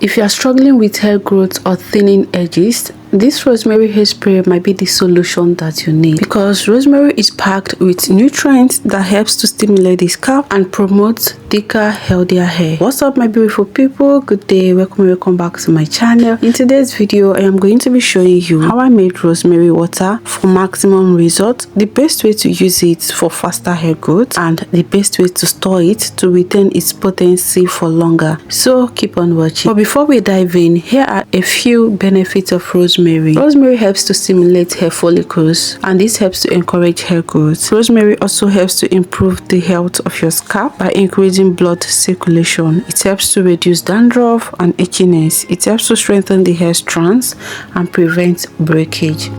If you are struggling with hair growth or thinning edges, this rosemary hair spray might be the solution that you need, because rosemary is packed with nutrients that helps to stimulate the scalp and promote thicker, healthier hair. What's up, my beautiful people? Good day, welcome back to my channel. In today's video, I am going to be showing you how I made rosemary water for maximum results, the best way to use it for faster hair growth, and the best way to store it to retain its potency for longer. So keep on watching. But before we dive in, here are a few benefits of rosemary. Rosemary helps to stimulate hair follicles, and this helps to encourage hair growth. Rosemary also helps to improve the health of your scalp by increasing blood circulation. It helps to reduce dandruff and itchiness. It helps to strengthen the hair strands and prevent breakage.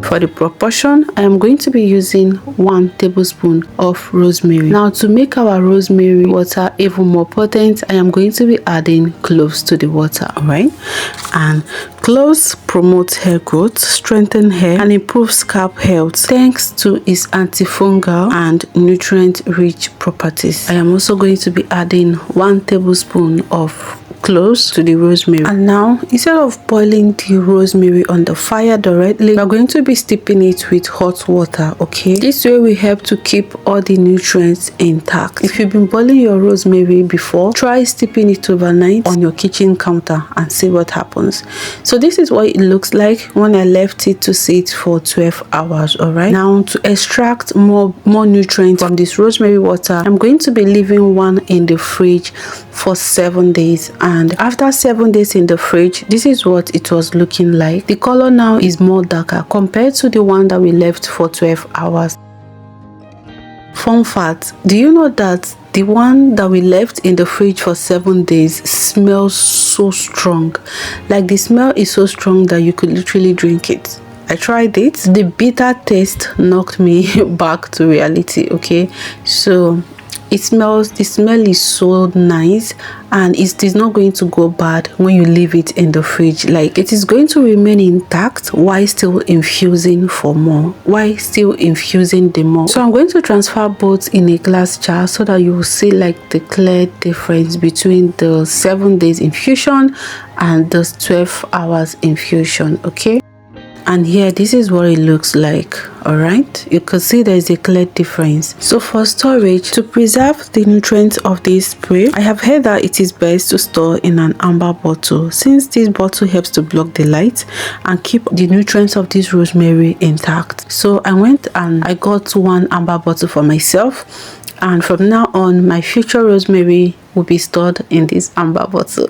For the proportion, I am going to be using 1 tablespoon of rosemary. Now, to make our rosemary water even more potent, I am going to be adding cloves to the water, alright? And cloves promote hair growth, strengthen hair, and improve scalp health thanks to its antifungal and nutrient-rich properties. I am also going to be adding 1 tablespoon of cloves to the rosemary. And now, instead of boiling the rosemary on the fire directly, we are going to be steeping it with hot water. Okay, this way will help to keep all the nutrients intact. If you've been boiling your rosemary before, try steeping it overnight on your kitchen counter and see what happens. So this is what it looks like when I left it to sit for 12 hours. All right, now to extract more nutrients from this rosemary water, I'm going to be leaving one in the fridge for 7 days. And after 7 days in the fridge, this is what it was looking like. The color now is more darker compared to the one that we left for 12 hours. Fun fact, do you know that the one that we left in the fridge for 7 days smells so strong? Like, the smell is so strong that you could literally drink it. I tried it. The bitter taste knocked me back to reality. Okay, so the smell is so nice, and it is not going to go bad when you leave it in the fridge. Like, it is going to remain intact while still infusing the more. So I'm going to transfer both in a glass jar so that you will see like the clear difference between the 7 days infusion and the 12 hours infusion. Okay, and here, this is what it looks like. All right, you can see there is a clear difference. So for storage, to preserve the nutrients of this spray, I have heard that it is best to store in an amber bottle, since this bottle helps to block the light and keep the nutrients of this rosemary intact. So I went and I got 1 amber bottle for myself, and from now on, my future rosemary will be stored in this amber bottle.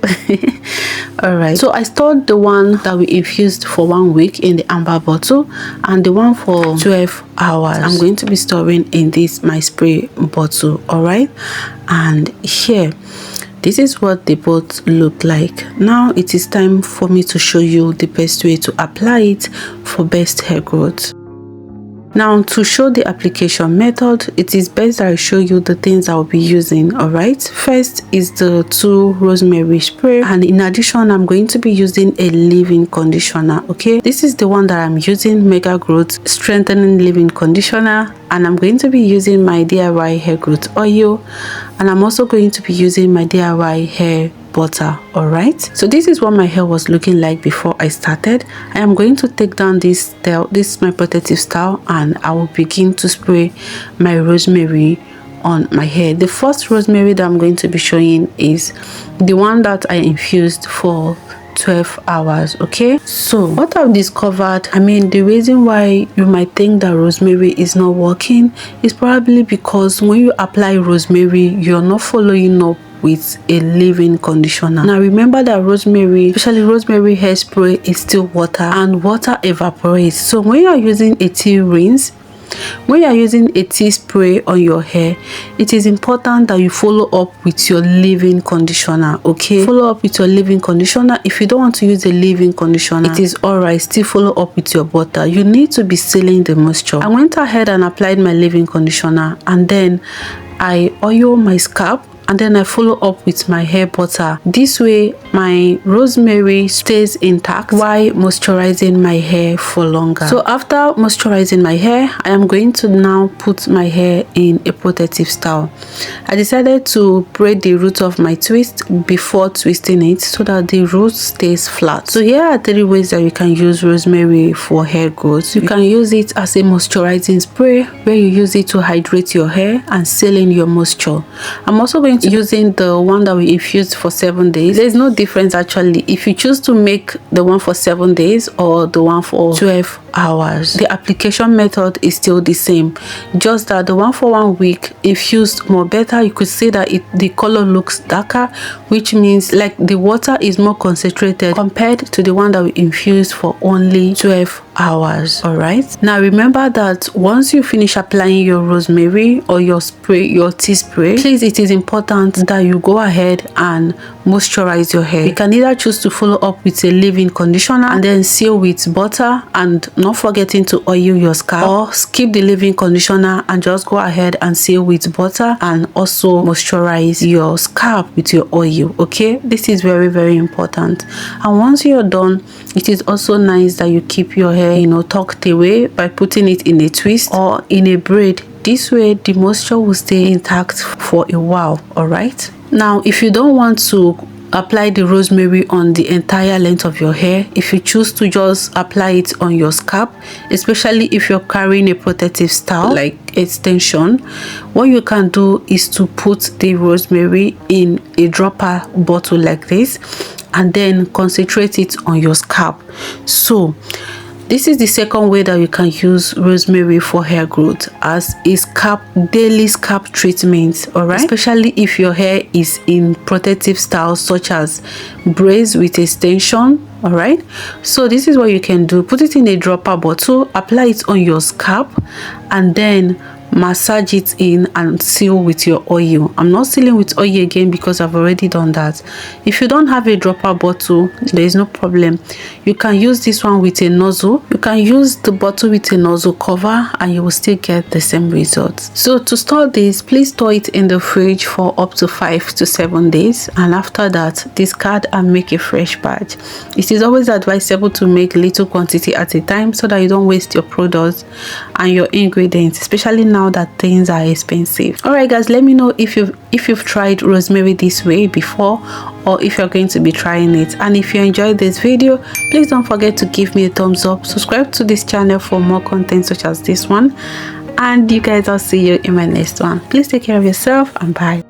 All right, so I stored the one that we infused for 1 week in the amber bottle, and the one for 12 hours I'm going to be storing in this my spray bottle. All right, and here, this is what they both look like. Now it is time for me to show you the best way to apply it for best hair growth. Now, to show the application method, it is best that I show you the things I'll be using. All right, first is the 2 rosemary spray, and in addition, I'm going to be using a leave-in conditioner. Okay, this is the one that I'm using, Mega Growth Strengthening Leave-in Conditioner, and I'm going to be using my DIY hair growth oil, and I'm also going to be using my DIY hair butter. All right, so this is what my hair was looking like before I started. I am going to take down this towel. This is my protective towel, and I will begin to spray my rosemary on my hair. The first rosemary that I'm going to be showing is the one that I infused for 12 hours. Okay, so what I've discovered, the reason why you might think that rosemary is not working is probably because when you apply rosemary, you're not following up with a leave-in conditioner. Now remember that rosemary, especially rosemary hairspray, is still water, and water evaporates. So when you are using a tea rinse, when you are using a tea spray on your hair, it is important that you follow up with your leave-in conditioner. Okay, follow up with your leave-in conditioner. If you don't want to use a leave-in conditioner, it is alright, still follow up with your butter. You need to be sealing the moisture. I went ahead and applied my leave-in conditioner, and then I oil my scalp and then I follow up with my hair butter. This way my rosemary stays intact while moisturizing my hair for longer. So after moisturizing my hair, I am going to now put my hair in a protective style. I decided to braid the root of my twist before twisting it so that the root stays flat. So here are 3 ways that you can use rosemary for hair growth. You can use it as a moisturizing spray where you use it to hydrate your hair and seal in your moisture. I'm also going to be using the one that we infused for 7 days. There's no difference actually if you choose to make the one for 7 days or the one for 12 hours. The application method is still the same, just that the one for 1 week infused more better. You could see that the color looks darker, which means like the water is more concentrated compared to the one that we infused for only 12 hours. All right, now remember that once you finish applying your rosemary or your spray, your tea spray, please, it is important that you go ahead and moisturize your hair. You can either choose to follow up with a leave-in conditioner and then seal with butter and not forgetting to oil your scalp, or skip the leave-in conditioner and just go ahead and seal with butter and also moisturize your scalp with your oil. Okay, this is very, very important. And once you're done, it is also nice that you keep your hair, you know, tucked away by putting it in a twist or in a braid. This way the moisture will stay intact for a while. All right, now if you don't want to apply the rosemary on the entire length of your hair, if you choose to just apply it on your scalp, especially if you're carrying a protective style like extension, what you can do is to put the rosemary in a dropper bottle like this and then concentrate it on your scalp. So this is the second way that you can use rosemary for hair growth, as a daily scalp treatment. All right, especially if your hair is in protective styles such as braids with extension. All right, so this is what you can do: put it in a dropper bottle, apply it on your scalp, and then massage it in and seal with your oil. I'm not sealing with oil again because I've already done that. If you don't have a dropper bottle, there is no problem. You can use this one with a nozzle. You can use the bottle with a nozzle cover and you will still get the same results. So to store this, please store it in the fridge for up to 5 to 7 days, and after that discard and make a fresh batch. It is always advisable to make little quantity at a time so that you don't waste your products and your ingredients, especially now that things are expensive. All right guys, let me know if you've tried rosemary this way before, or if you're going to be trying it. And if you enjoyed this video, please don't forget to give me a thumbs up, subscribe to this channel for more content such as this one, and you guys, I'll see you in my next one. Please take care of yourself and bye.